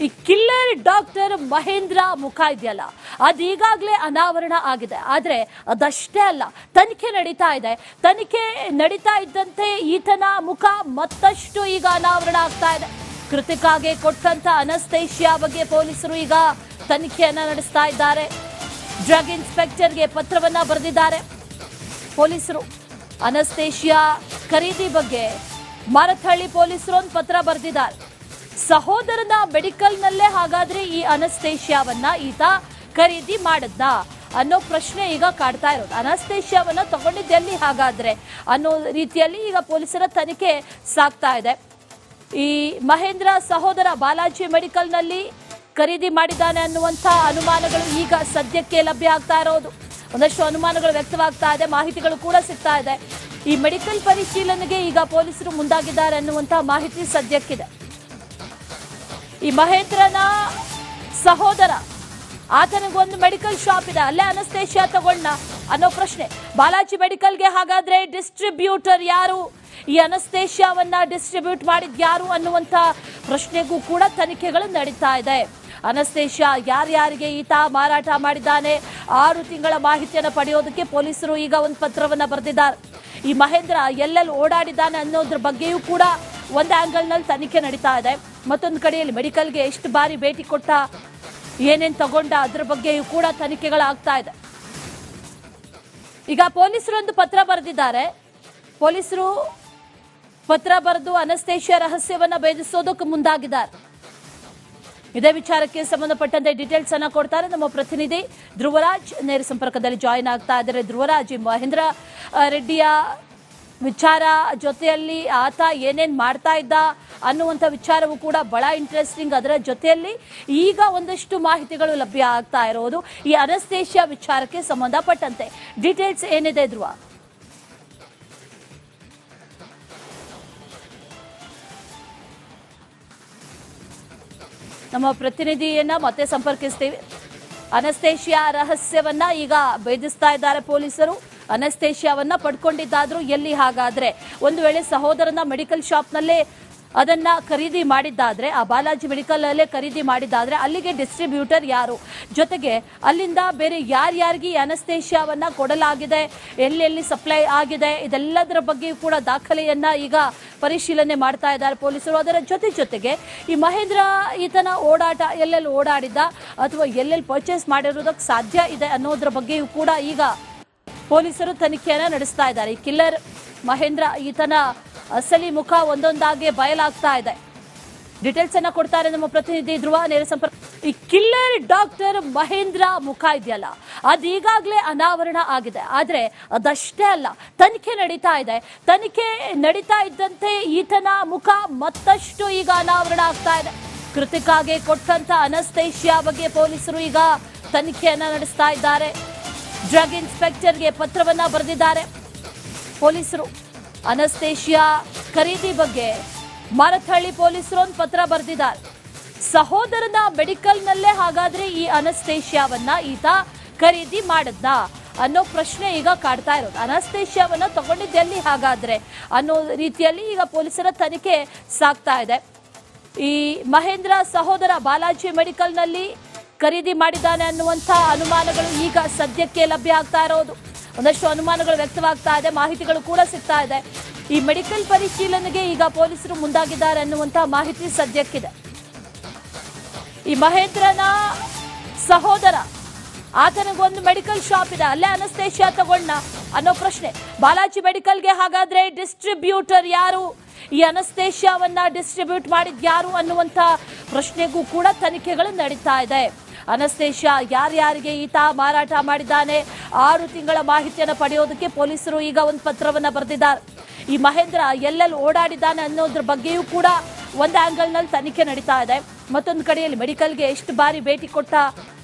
ಈ killer doctor Mahendra ಮುಖ ಇದೆಯಲ್ಲ ಅದು ಈಗಾಗಲೇ ಅನಾವರಣ ಆಗಿದೆ. ಆದರೆ ಅದಷ್ಟೇ ಅಲ್ಲ, ತನಿಖೆ ನಡೀತಾ ಇದೆ. ತನಿಖೆ ನಡೀತಾ ಇದ್ದಂತೆ ಈತನ ಮುಖ ಮತ್ತಷ್ಟು ಈಗ ಅನಾವರಣ ಆಗ್ತಾ ಇದೆ. ಕೃತಿಕಾಗೆ ಕೊಟ್ಟಂತ ಅನಸ್ತೇಶಿಯಾ ಬಗ್ಗೆ ಪೊಲೀಸರು ಈಗ ತನಿಖೆಯನ್ನ ನಡೆಸ್ತಾ ಇದ್ದಾರೆ. ಡ್ರಗ್ ಇನ್ಸ್ಪೆಕ್ಟರ್ಗೆ ಪತ್ರವನ್ನ ಬರೆದಿದ್ದಾರೆ ಪೊಲೀಸರು. ಅನಸ್ತೇಶಿಯಾ ಖರೀದಿ ಬಗ್ಗೆ ಮಾರತ್ಹಳ್ಳಿ ಪೊಲೀಸರು ಒಂದು ಪತ್ರ ಬರೆದಿದ್ದಾರೆ. ಸಹೋದರನ ಮೆಡಿಕಲ್ನಲ್ಲೇ ಹಾಗಾದ್ರೆ ಈ ಅನಸ್ತೇಶಿಯಾವನ್ನ ಈತ ಖರೀದಿ ಮಾಡದ್ನ ಅನ್ನೋ ಪ್ರಶ್ನೆ ಈಗ ಕಾಡ್ತಾ ಇರೋದು. ಅನಸ್ತೇಶಿಯಾವನ್ನ ತಗೊಂಡಿದ್ದೆಲ್ಲಿ ಹಾಗಾದ್ರೆ ಅನ್ನೋ ರೀತಿಯಲ್ಲಿ ಈಗ ಪೊಲೀಸರ ತನಿಖೆ ಸಾಗ್ತಾ ಇದೆ. ಈ ಮಹೇಂದ್ರ ಸಹೋದರ ಬಾಲಾಜಿ ಮೆಡಿಕಲ್ನಲ್ಲಿ ಖರೀದಿ ಮಾಡಿದ್ದಾನೆ ಅನ್ನುವಂಥ ಅನುಮಾನಗಳು ಈಗ ಸದ್ಯಕ್ಕೆ ಲಭ್ಯ ಆಗ್ತಾ ಇರೋದು. ಒಂದಷ್ಟು ಅನುಮಾನಗಳು ವ್ಯಕ್ತವಾಗ್ತಾ ಇದೆ, ಮಾಹಿತಿಗಳು ಕೂಡ ಸಿಗ್ತಾ ಇದೆ. ಈ ಮೆಡಿಕಲ್ ಪರಿಶೀಲನೆಗೆ ಈಗ ಪೊಲೀಸರು ಮುಂದಾಗಿದ್ದಾರೆ ಅನ್ನುವಂಥ ಮಾಹಿತಿ ಸದ್ಯಕ್ಕಿದೆ. ಈ ಮಹೇಂದ್ರನ ಸಹೋದರ, ಆತನಿಗೊಂದು ಮೆಡಿಕಲ್ ಶಾಪ್ ಇದೆ, ಅಲ್ಲೇ ಅನಸ್ತೇಶಿಯಾ ತಗೊಂಡ ಅನ್ನೋ ಪ್ರಶ್ನೆ. ಬಾಲಾಜಿ ಮೆಡಿಕಲ್ಗೆ ಹಾಗಾದ್ರೆ ಡಿಸ್ಟ್ರಿಬ್ಯೂಟರ್ ಯಾರು, ಈ ಅನಸ್ತೇಶಿಯಾವನ್ನ ಡಿಸ್ಟ್ರಿಬ್ಯೂಟ್ ಮಾಡಿದ್ ಯಾರು ಅನ್ನುವಂಥ ಪ್ರಶ್ನೆಗೂ ಕೂಡ ತನಿಖೆಗಳು ನಡೀತಾ ಇದೆ. ಅನಸ್ತೇಶಿಯಾ ಯಾರ್ಯಾರಿಗೆ ಈತ ಮಾರಾಟ ಮಾಡಿದ್ದಾನೆ, 6 ತಿಂಗಳ ಮಾಹಿತಿಯನ್ನು ಪಡೆಯೋದಕ್ಕೆ ಪೊಲೀಸರು ಈಗ ಒಂದು ಪತ್ರವನ್ನ ಬರೆದಿದ್ದಾರೆ. ಈ ಮಹೇಂದ್ರ ಎಲ್ಲೆಲ್ಲಿ ಓಡಾಡಿದ್ದಾನೆ ಅನ್ನೋದ್ರ ಬಗ್ಗೆಯೂ ಕೂಡ ಒಂದು ಆಂಗಲ್ನಲ್ಲಿ ತನಿಖೆ ನಡೀತಾ ಇದೆ. ಮತ್ತೊಂದು ಕಡೆಯಲ್ಲಿ ಮೆಡಿಕಲ್ಗೆ ಎಷ್ಟು ಬಾರಿ ಭೇಟಿ ಕೊಟ್ಟ, ಏನೇನು ತಗೊಂಡ, ಅದ್ರ ಬಗ್ಗೆಯೂ ಕೂಡ ತನಿಖೆಗಳಾಗ್ತಾ ಇದೆ. ಈಗ ಪೊಲೀಸರು ಒಂದು ಪತ್ರ ಬರೆದಿದ್ದಾರೆ. ಪೊಲೀಸರು ಪತ್ರ ಬರೆದು ಅನಸ್ತೇಶಿಯಾ ರಹಸ್ಯವನ್ನ ಭೇದಿಸೋದಕ್ಕೆ ಮುಂದಾಗಿದ್ದಾರೆ. ಇದೇ ವಿಚಾರಕ್ಕೆ ಸಂಬಂಧಪಟ್ಟಂತೆ ಡೀಟೇಲ್ಸ್ ಅನ್ನ ಕೊಡ್ತಾರೆ ನಮ್ಮ ಪ್ರತಿನಿಧಿ ಧ್ರುವರಾಜ್. ನೇರ ಸಂಪರ್ಕದಲ್ಲಿ ಜಾಯಿನ್ ಆಗ್ತಾ ಇದ್ದಾರೆ. ಧ್ರುವರಾಜ್, ಮಹೇಂದ್ರ ರೆಡ್ಡಿಯ ವಿಚಾರ ಜೊತೆಯಲ್ಲಿ ಆತ ಏನೇನ್ ಮಾಡ್ತಾ ಇದ್ದ ಅನ್ನುವಂಥ ವಿಚಾರವೂ ಕೂಡ ಬಹಳ ಇಂಟ್ರೆಸ್ಟಿಂಗ್. ಅದರ ಜೊತೆಯಲ್ಲಿ ಈಗ ಒಂದಷ್ಟು ಮಾಹಿತಿಗಳು ಲಭ್ಯ ಆಗ್ತಾ ಇರೋದು ಈ ಅನಸ್ತೇಶಿಯಾ ವಿಚಾರಕ್ಕೆ ಸಂಬಂಧಪಟ್ಟಂತೆ. ಡೀಟೇಲ್ಸ್ ಏನಿದೆ ಧ್ರುವ? ನಮ್ಮ ಪ್ರತಿನಿಧಿಯನ್ನ ಮತ್ತೆ ಸಂಪರ್ಕಿಸ್ತೀವಿ. ಅನಸ್ತೇಶಿಯಾ ರಹಸ್ಯವನ್ನ ಈಗ ಭೇದಿಸ್ತಾ ಇದ್ದಾರೆ ಪೊಲೀಸರು. ಅನಸ್ತೇಶಿಯಾವನ್ನ ಪಡ್ಕೊಂಡಿದ್ದಾದ್ರೂ ಎಲ್ಲಿ ಹಾಗಾದ್ರೆ? ಒಂದು ವೇಳೆ ಸಹೋದರನ ಮೆಡಿಕಲ್ ಶಾಪ್ನಲ್ಲೇ ಅದನ್ನ ಖರೀದಿ ಮಾಡಿದ್ದಾದ್ರೆ, ಆ ಬಾಲಾಜಿ ಮೆಡಿಕಲ್ ಅಲ್ಲೇ ಖರೀದಿ ಮಾಡಿದ್ದಾದ್ರೆ ಅಲ್ಲಿಗೆ ಡಿಸ್ಟ್ರಿಬ್ಯೂಟರ್ ಯಾರು, ಜೊತೆಗೆ ಅಲ್ಲಿಂದ ಬೇರೆ ಯಾರ್ಯಾರಿಗೆ ಅನಸ್ತೇಶಿಯಾವನ್ನ ಕೊಡಲಾಗಿದೆ, ಎಲ್ಲೆಲ್ಲಿ ಸಪ್ಲೈ ಆಗಿದೆ, ಇದೆಲ್ಲದರ ಬಗ್ಗೆ ಕೂಡ ದಾಖಲೆಯನ್ನ ಈಗ ಪರಿಶೀಲನೆ ಮಾಡ್ತಾ ಇದ್ದಾರೆ ಪೊಲೀಸರು. ಅದರ ಜೊತೆಗೆ ಈ ಮಹೇಂದ್ರ ಈತನ ಓಡಾಟ ಎಲ್ಲೆಲ್ಲಿ ಓಡಾಡಿದ್ದ ಅಥವಾ ಎಲ್ಲೆಲ್ಲಿ ಪರ್ಚೇಸ್ ಮಾಡಿರೋದಕ್ಕೆ ಸಾಧ್ಯ ಇದೆ ಅನ್ನೋದ್ರ ಬಗ್ಗೆಯೂ ಕೂಡ ಈಗ ಪೊಲೀಸರು ತನಿಖೆಯನ್ನ ನಡೆಸ್ತಾ ಇದ್ದಾರೆ. ಈ ಕಿಲ್ಲರ್ ಮಹೇಂದ್ರ ಈತನ ಅಸಲಿ ಮುಖ ಒಂದೊಂದಾಗಿ ಬಯಲಾಗ್ತಾ ಇದೆ. ಡೀಟೇಲ್ಸ್ ಅನ್ನ ಕೊಡ್ತಾರೆ ನಮ್ಮ ಪ್ರತಿನಿಧಿ ಧ್ರುವ, ನೇರ ಸಂಪರ್ಕ. ಈ ಕಿಲ್ಲರ್ ಡಾಕ್ಟರ್ ಮಹೇಂದ್ರ ಮುಖ ಇದೆಯಲ್ಲ ಅದು ಈಗಾಗಲೇ ಅನಾವರಣ ಆಗಿದೆ. ಆದರೆ ಅದಷ್ಟೇ ಅಲ್ಲ, ತನಿಖೆ ನಡೀತಾ ಇದೆ. ತನಿಖೆ ನಡೀತಾ ಇದ್ದಂತೆ ಈತನ ಮುಖ ಮತ್ತಷ್ಟು ಈಗ ಅನಾವರಣ ಆಗ್ತಾ ಇದೆ. ಕೃತಿಕಾಗೆ ಕೊಟ್ಟಂತ ಅನಸ್ತೇಶಿಯಾ ಬಗ್ಗೆ ಪೊಲೀಸರು ಈಗ ತನಿಖೆಯನ್ನ ನಡೆಸ್ತಾ ಇದ್ದಾರೆ. ಡ್ರಗ್ ಇನ್ಸ್ಪೆಕ್ಟರ್ಗೆ ಪತ್ರವನ್ನ ಬರೆದಿದ್ದಾರೆ ಪೊಲೀಸರು. ಅನಸ್ತೇಶಿಯಾ ಖರೀದಿ ಬಗ್ಗೆ ಮಾರತ್ಹಳ್ಳಿ ಪೊಲೀಸರು ಒಂದು ಪತ್ರ ಬರೆದಿದ್ದಾರೆ. ಸಹೋದರನ ಮೆಡಿಕಲ್ನಲ್ಲೇ ಹಾಗಾದ್ರೆ ಈ ಅನಸ್ತೇಶಿಯಾವನ್ನ ಈತ ಖರೀದಿ ಮಾಡದ್ನ ಅನ್ನೋ ಪ್ರಶ್ನೆ ಈಗ ಕಾಡ್ತಾ ಇರೋದು. ಅನಸ್ತೇಶಿಯಾವನ್ನ ತಗೊಂಡಿದ್ದೆಲ್ಲಿ ಹಾಗಾದ್ರೆ ಅನ್ನೋ ರೀತಿಯಲ್ಲಿ ಈಗ ಪೊಲೀಸರ ತನಿಖೆ ಸಾಗ್ತಾ ಇದೆ. ಈ ಮಹೇಂದ್ರ ಸಹೋದರ ಬಾಲಾಜಿ ಮೆಡಿಕಲ್ನಲ್ಲಿ ಖರೀದಿ ಮಾಡಿದ್ದಾನೆ ಅನ್ನುವಂಥ ಅನುಮಾನಗಳು ಈಗ ಸದ್ಯಕ್ಕೆ ಲಭ್ಯ ಆಗ್ತಾ ಇರೋದು. ಒಂದಷ್ಟು ಅನುಮಾನಗಳು ವ್ಯಕ್ತವಾಗ್ತಾ ಇದೆ, ಮಾಹಿತಿಗಳು ಕೂಡ ಸಿಗ್ತಾ ಇದೆ. ಈ ಮೆಡಿಕಲ್ ಪರಿಶೀಲನೆಗೆ ಈಗ ಪೊಲೀಸರು ಮುಂದಾಗಿದ್ದಾರೆ ಅನ್ನುವಂಥ ಮಾಹಿತಿ ಸದ್ಯಕ್ಕಿದೆ. ಈ ಮಹೇಂದ್ರನ ಸಹೋದರ, ಆತನಿಗೊಂದು ಮೆಡಿಕಲ್ ಶಾಪ್ ಇದೆ, ಅಲ್ಲೇ ಅನಸ್ತೇಶಿಯಾ ತಗೊಂಡ ಅನ್ನೋ ಪ್ರಶ್ನೆ. ಬಾಲಾಜಿ ಮೆಡಿಕಲ್ಗೆ ಹಾಗಾದ್ರೆ ಡಿಸ್ಟ್ರಿಬ್ಯೂಟರ್ ಯಾರು, ಈ ಅನಸ್ತೇಶಿಯಾವನ್ನ ಡಿಸ್ಟ್ರಿಬ್ಯೂಟ್ ಮಾಡಿದ್ ಯಾರು ಅನ್ನುವಂಥ ಪ್ರಶ್ನೆಗೂ ಕೂಡ ತನಿಖೆಗಳು ನಡೀತಾ ಇದೆ. ಅನಸ್ತೇಶಿಯಾ ಯಾರ್ಯಾರಿಗೆ ಈತ ಮಾರಾಟ ಮಾಡಿದ್ದಾನೆ, 6 ತಿಂಗಳ ಮಾಹಿತಿಯನ್ನು ಪಡೆಯೋದಕ್ಕೆ ಪೊಲೀಸರು ಈಗ ಒಂದು ಪತ್ರವನ್ನ ಬರೆದಿದ್ದಾರೆ. ಈ ಮಹೇಂದ್ರ ಎಲ್ಲೆಲ್ಲಿ ಓಡಾಡಿದ್ದಾನೆ ಅನ್ನೋದ್ರ ಬಗ್ಗೆಯೂ ಕೂಡ ಒಂದು ಆಂಗಲ್ನಲ್ಲಿ ತನಿಖೆ ನಡೀತಾ ಇದೆ. ಮತ್ತೊಂದು ಕಡೆಯಲ್ಲಿ ಮೆಡಿಕಲ್ಗೆ ಎಷ್ಟು ಬಾರಿ ಭೇಟಿ ಕೊಟ್ಟ,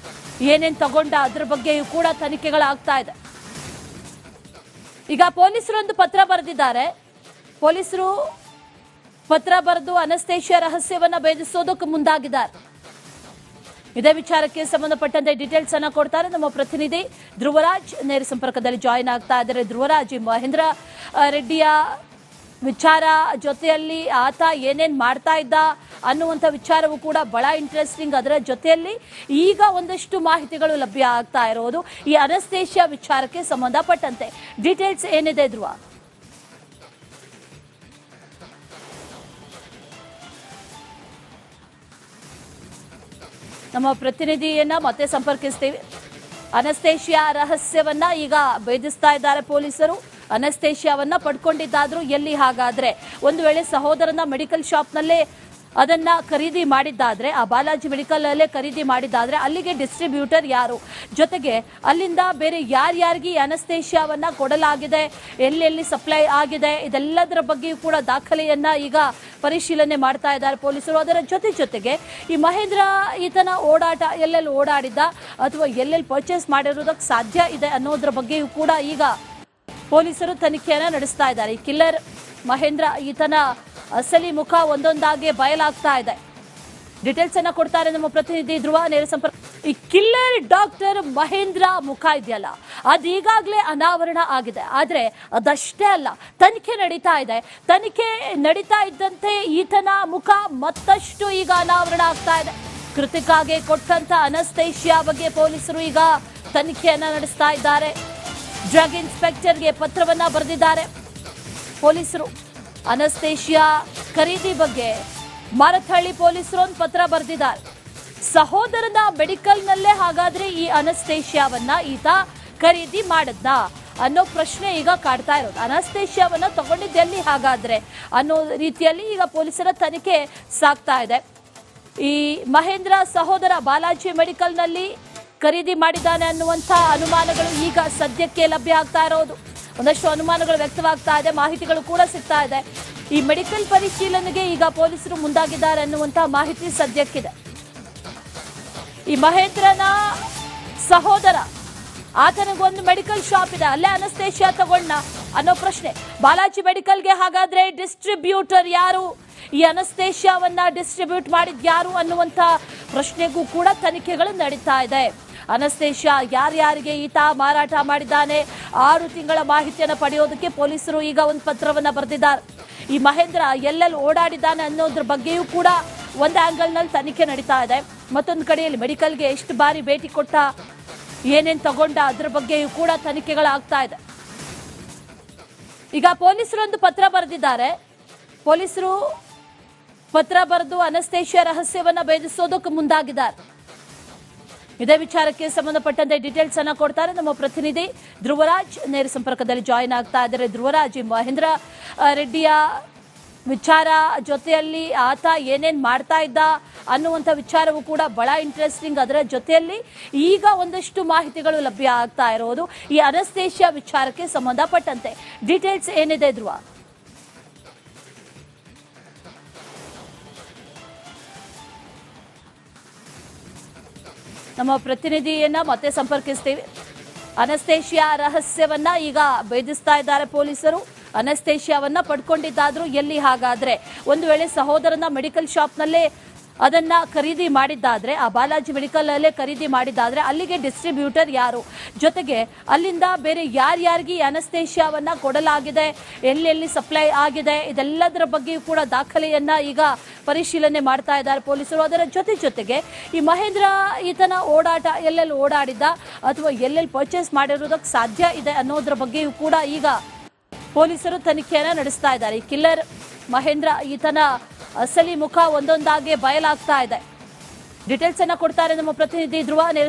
ಏನೇನು ತಗೊಂಡ, ಅದ್ರ ಬಗ್ಗೆಯೂ ಕೂಡ ತನಿಖೆಗಳಾಗ್ತಾ ಇದೆ. ಈಗ ಪೊಲೀಸರು ಒಂದು ಪತ್ರ ಬರೆದಿದ್ದಾರೆ. ಪೊಲೀಸರು ಪತ್ರ ಬರೆದು ಅನಸ್ತೇಶಿಯಾ ರಹಸ್ಯವನ್ನ ಭೇದಿಸೋದಕ್ಕೆ ಮುಂದಾಗಿದ್ದಾರೆ. ಇದೇ ವಿಚಾರಕ್ಕೆ ಸಂಬಂಧಪಟ್ಟಂತೆ ಡೀಟೇಲ್ಸ್ ಅನ್ನ ಕೊಡ್ತಾರೆ ನಮ್ಮ ಪ್ರತಿನಿಧಿ ಧ್ರುವರಾಜ್. ನೇರ ಸಂಪರ್ಕದಲ್ಲಿ ಜಾಯಿನ್ ಆಗ್ತಾ ಇದ್ದಾರೆ. ಧ್ರುವರಾಜ್, ಮಹೇಂದ್ರ ರೆಡ್ಡಿಯ ವಿಚಾರ ಜೊತೆಯಲ್ಲಿ ಆತ ಏನೇನ್ ಮಾಡ್ತಾ ಇದ್ದ ಅನ್ನುವಂಥ ವಿಚಾರವೂ ಕೂಡ ಬಹಳ ಇಂಟ್ರೆಸ್ಟಿಂಗ್. ಅದರ ಜೊತೆಯಲ್ಲಿ ಈಗ ಒಂದಷ್ಟು ಮಾಹಿತಿಗಳು ಲಭ್ಯ ಆಗ್ತಾ ಇರೋದು ಈ ಅನಸ್ತೇಶಿಯಾ ವಿಚಾರಕ್ಕೆ ಸಂಬಂಧಪಟ್ಟಂತೆ. ಡೀಟೇಲ್ಸ್ ಏನಿದೆ ಧ್ರುವ? ನಮ್ಮ ಪ್ರತಿನಿಧಿಯನ್ನ ಮತ್ತೆ ಸಂಪರ್ಕಿಸ್ತೀವಿ. ಅನಸ್ತೇಶಿಯಾ ರಹಸ್ಯವನ್ನ ಈಗ ಭೇದಿಸ್ತಾ ಇದ್ದಾರೆ ಪೊಲೀಸರು. ಅನಸ್ತೇಶಿಯಾವನ್ನ ಪಡ್ಕೊಂಡಿದ್ದಾದ್ರೂ ಎಲ್ಲಿ? ಹಾಗಾದ್ರೆ ಒಂದು ವೇಳೆ ಸಹೋದರನ ಮೆಡಿಕಲ್ ಶಾಪ್ನಲ್ಲೇ ಅದನ್ನ ಖರೀದಿ ಮಾಡಿದ್ದಾದ್ರೆ, ಆ ಬಾಲಾಜಿ ಮೆಡಿಕಲ್ ಅಲ್ಲೇ ಖರೀದಿ ಮಾಡಿದ್ದಾದ್ರೆ ಅಲ್ಲಿಗೆ ಡಿಸ್ಟ್ರಿಬ್ಯೂಟರ್ ಯಾರು, ಜೊತೆಗೆ ಅಲ್ಲಿಂದ ಬೇರೆ ಯಾರ್ಯಾರಿಗೆ ಅನಸ್ತೇಶಿಯಾವನ್ನ ಕೊಡಲಾಗಿದೆ, ಎಲ್ಲೆಲ್ಲಿ ಸಪ್ಲೈ ಆಗಿದೆ, ಇದೆಲ್ಲದರ ಬಗ್ಗೆಯೂ ಕೂಡ ದಾಖಲೆಯನ್ನ ಈಗ ಪರಿಶೀಲನೆ ಮಾಡ್ತಾ ಇದ್ದಾರೆ ಪೊಲೀಸರು. ಅದರ ಜೊತೆಗೆ ಈ ಮಹೇಂದ್ರ ಈತನ ಓಡಾಟ ಎಲ್ಲೆಲ್ಲಿ ಓಡಾಡಿದ್ದ ಅಥವಾ ಎಲ್ಲೆಲ್ಲಿ ಪರ್ಚೇಸ್ ಮಾಡಿರೋದಕ್ಕೆ ಸಾಧ್ಯ ಇದೆ ಅನ್ನೋದ್ರ ಬಗ್ಗೆಯೂ ಕೂಡ ಈಗ ಪೊಲೀಸರು ತನಿಖೆಯನ್ನ ನಡೆಸ್ತಾ ಇದ್ದಾರೆ. ಈ ಕಿಲ್ಲರ್ ಮಹೇಂದ್ರ ಈತನ ಅಸಲಿ ಮುಖ ಒಂದೊಂದಾಗಿ ಬಯಲಾಗ್ತಾ ಇದೆ. ಡೀಟೇಲ್ಸ್ ಅನ್ನ ಕೊಡ್ತಾರೆ ನಮ್ಮ ಪ್ರತಿನಿಧಿ ಧ್ರುವ, ನೇರ ಸಂಪರ್ಕ. ಈ ಕಿಲ್ಲರ್ ಡಾಕ್ಟರ್ ಮಹೇಂದ್ರ ಮುಖ ಇದೆಯಲ್ಲ, ಅದೀಗಾಗಲೇ ಅನಾವರಣ ಆಗಿದೆ. ಆದ್ರೆ ಅದಷ್ಟೇ ಅಲ್ಲ, ತನಿಖೆ ನಡೀತಾ ಇದೆ. ತನಿಖೆ ನಡೀತಾ ಇದ್ದಂತೆ ಈತನ ಮುಖ ಮತ್ತಷ್ಟು ಈಗ ಅನಾವರಣ ಆಗ್ತಾ ಇದೆ. ಕೃತಿಕಾಗೆ ಕೊಟ್ಟಂತ ಅನಸ್ತೇಶಿಯಾ ಬಗ್ಗೆ ಪೊಲೀಸರು ಈಗ ತನಿಖೆಯನ್ನ ನಡೆಸ್ತಾ ಇದ್ದಾರೆ. ಡ್ರಗ್ ಇನ್ಸ್ಪೆಕ್ಟರ್ಗೆ ಪತ್ರವನ್ನ ಬರೆದಿದ್ದಾರೆ ಪೊಲೀಸರು. ಅನಸ್ತೇಶಿಯಾ ಖರೀದಿ ಬಗ್ಗೆ ಮಾರತ್ಹಳ್ಳಿ ಪೊಲೀಸರು ಒಂದು ಪತ್ರ ಬರೆದಿದ್ದಾರೆ. ಸಹೋದರನ ಮೆಡಿಕಲ್ನಲ್ಲೇ ಹಾಗಾದ್ರೆ ಈ ಅನಸ್ತೇಶಿಯಾವನ್ನ ಈತ ಖರೀದಿ ಮಾಡದ್ನಾ ಅನ್ನೋ ಪ್ರಶ್ನೆ ಈಗ ಕಾಡ್ತಾ ಇರೋದು. ಅನಸ್ತೇಶಿಯಾವನ್ನ ತಗೊಂಡಿದ್ದೆಲ್ಲಿ ಹಾಗಾದ್ರೆ ಅನ್ನೋ ರೀತಿಯಲ್ಲಿ ಈಗ ಪೊಲೀಸರ ತನಿಖೆ ಸಾಗ್ತಾ ಇದೆ. ಈ ಮಹೇಂದ್ರ ಸಹೋದರ ಬಾಲಾಜಿ ಮೆಡಿಕಲ್ನಲ್ಲಿ ಖರೀದಿ ಮಾಡಿದ್ದಾನೆ ಅನ್ನುವಂಥ ಅನುಮಾನಗಳು ಈಗ ಸದ್ಯಕ್ಕೆ ಲಭ್ಯ ಆಗ್ತಾ ಇರೋದು. ಒಂದಷ್ಟು ಅನುಮಾನಗಳು ವ್ಯಕ್ತವಾಗ್ತಾ ಇದೆ, ಮಾಹಿತಿಗಳು ಕೂಡ ಸಿಗ್ತಾ ಇದೆ. ಈ ಮೆಡಿಕಲ್ ಪರಿಶೀಲನೆಗೆ ಈಗ ಪೊಲೀಸರು ಮುಂದಾಗಿದ್ದಾರೆ ಅನ್ನುವಂಥ ಮಾಹಿತಿ ಸದ್ಯಕ್ಕಿದೆ. ಈ ಮಹೇಂದ್ರನ ಸಹೋದರ ಆತನಿಗೊಂದು ಮೆಡಿಕಲ್ ಶಾಪ್ ಇದೆ, ಅಲ್ಲೇ ಅನಸ್ತೇಶಿಯಾ ತಗೊಂಡ ಅನ್ನೋ ಪ್ರಶ್ನೆ. ಬಾಲಾಜಿ ಮೆಡಿಕಲ್ಗೆ ಹಾಗಾದ್ರೆ ಡಿಸ್ಟ್ರಿಬ್ಯೂಟರ್ ಯಾರು, ಈ ಅನಸ್ತೇಶಿಯಾವನ್ನ ಡಿಸ್ಟ್ರಿಬ್ಯೂಟ್ ಮಾಡಿದ್ ಯಾರು ಅನ್ನುವಂಥ ಪ್ರಶ್ನೆಗೂ ಕೂಡ ತನಿಖೆಗಳು ನಡೀತಾ ಇದೆ. ಅನಸ್ತೇಶಿಯಾ ಯಾರ್ಯಾರಿಗೆ ಈತ ಮಾರಾಟ ಮಾಡಿದ್ದಾನೆ, 6 ತಿಂಗಳ ಮಾಹಿತಿಯನ್ನು ಪಡೆಯೋದಕ್ಕೆ ಪೊಲೀಸರು ಈಗ ಒಂದು ಪತ್ರವನ್ನ ಬರೆದಿದ್ದಾರೆ. ಈ ಮಹೇಂದ್ರ ಎಲ್ಲೆಲ್ಲಿ ಓಡಾಡಿದ್ದಾನೆ ಅನ್ನೋದ್ರ ಬಗ್ಗೆಯೂ ಕೂಡ ಒಂದು ಆಂಗಲ್ನಲ್ಲಿ ತನಿಖೆ ನಡೀತಾ ಇದೆ. ಮತ್ತೊಂದು ಕಡೆಯಲ್ಲಿ ಮೆಡಿಕಲ್ಗೆ ಎಷ್ಟು ಬಾರಿ ಭೇಟಿ ಕೊಟ್ಟ, ಏನೇನು ತಗೊಂಡ, ಅದ್ರ ಬಗ್ಗೆಯೂ ಕೂಡ ತನಿಖೆಗಳಾಗ್ತಾ ಇದೆ. ಈಗ ಪೊಲೀಸರು ಒಂದು ಪತ್ರ ಬರೆದಿದ್ದಾರೆ. ಪೊಲೀಸರು ಪತ್ರ ಬರೆದು ಅನಸ್ತೇಶಿಯಾ ರಹಸ್ಯವನ್ನ ಭೇದಿಸೋದಕ್ಕೆ ಮುಂದಾಗಿದ್ದಾರೆ. ಇದೇ ವಿಚಾರಕ್ಕೆ ಸಂಬಂಧಪಟ್ಟಂತೆ ಡೀಟೇಲ್ಸ್ ಅನ್ನ ಕೊಡ್ತಾರೆ ನಮ್ಮ ಪ್ರತಿನಿಧಿ ಧ್ರುವರಾಜ್, ನೇರ ಸಂಪರ್ಕದಲ್ಲಿ ಜಾಯಿನ್ ಆಗ್ತಾ ಇದ್ದಾರೆ. ಧ್ರುವರಾಜ್, ಮಹೇಂದ್ರ ರೆಡ್ಡಿಯ ವಿಚಾರ ಜೊತೆಯಲ್ಲಿ ಆತ ಏನೇನ್ ಮಾಡ್ತಾ ಇದ್ದ ಅನ್ನುವಂಥ ವಿಚಾರವೂ ಕೂಡ ಬಹಳ ಇಂಟ್ರೆಸ್ಟಿಂಗ್. ಅದರ ಜೊತೆಯಲ್ಲಿ ಈಗ ಒಂದಷ್ಟು ಮಾಹಿತಿಗಳು ಲಭ್ಯ ಆಗ್ತಾ ಇರೋದು ಈ ಅನಸ್ತೇಶಿಯಾ ವಿಚಾರಕ್ಕೆ ಸಂಬಂಧಪಟ್ಟಂತೆ. ಡೀಟೇಲ್ಸ್ ಏನಿದೆ ಧ್ರುವ? ನಮ್ಮ ಪ್ರತಿನಿಧಿಯನ್ನ ಮತ್ತೆ ಸಂಪರ್ಕಿಸ್ತೀವಿ. ಅನಸ್ತೇಶಿಯಾ ರಹಸ್ಯವನ್ನ ಈಗ ಭೇದಿಸ್ತಾ ಇದ್ದಾರೆ ಪೊಲೀಸರು. ಅನಸ್ತೇಶಿಯಾವನ್ನ ಪಡ್ಕೊಂಡಿದ್ದಾದ್ರೂ ಎಲ್ಲಿ? ಹಾಗಾದ್ರೆ ಒಂದು ವೇಳೆ ಸಹೋದರನ ಮೆಡಿಕಲ್ ಶಾಪ್ನಲ್ಲೇ ಅದನ್ನ ಖರೀದಿ ಮಾಡಿದ್ದಾದ್ರೆ, ಆ ಬಾಲಾಜಿ ಮೆಡಿಕಲ್ ಅಲ್ಲೇ ಖರೀದಿ ಮಾಡಿದ್ದಾದ್ರೆ ಅಲ್ಲಿಗೆ ಡಿಸ್ಟ್ರಿಬ್ಯೂಟರ್ ಯಾರು, ಜೊತೆಗೆ ಅಲ್ಲಿಂದ ಬೇರೆ ಯಾರ್ಯಾರಿಗೆ ಅನಸ್ತೇಶಿಯಾವನ್ನ ಕೊಡಲಾಗಿದೆ, ಎಲ್ಲೆಲ್ಲಿ ಸಪ್ಲೈ ಆಗಿದೆ, ಇದೆಲ್ಲದರ ಬಗ್ಗೆಯೂ ಕೂಡ ದಾಖಲೆಯನ್ನ ಈಗ ಪರಿಶೀಲನೆ ಮಾಡ್ತಾ ಇದ್ದಾರೆ ಪೊಲೀಸರು. ಅದರ ಜೊತೆಗೆ ಈ ಮಹೇಂದ್ರ ಈತನ ಓಡಾಟ ಎಲ್ಲೆಲ್ಲಿ ಓಡಾಡಿದ್ದ ಅಥವಾ ಎಲ್ಲೆಲ್ಲಿ ಪರ್ಚೇಸ್ ಮಾಡಿರೋದಕ್ಕೆ ಸಾಧ್ಯ ಇದೆ ಅನ್ನೋದ್ರ ಬಗ್ಗೆಯೂ ಕೂಡ ಈಗ ಪೊಲೀಸರು ತನಿಖೆಯನ್ನ ನಡೆಸ್ತಾ ಇದ್ದಾರೆ. ಈ ಕಿಲ್ಲರ್ ಮಹೇಂದ್ರ ಈತನ ಅಸಲಿ ಮುಖ ಒಂದೊಂದಾಗಿ ಬಯಲಾಗ್ತಾ ಇದೆ. ಡೀಟೇಲ್ಸ್ ಅನ್ನ ಕೊಡ್ತಾರೆ ನಮ್ಮ ಪ್ರತಿನಿಧಿ ಧ್ರುವ, ನೇರ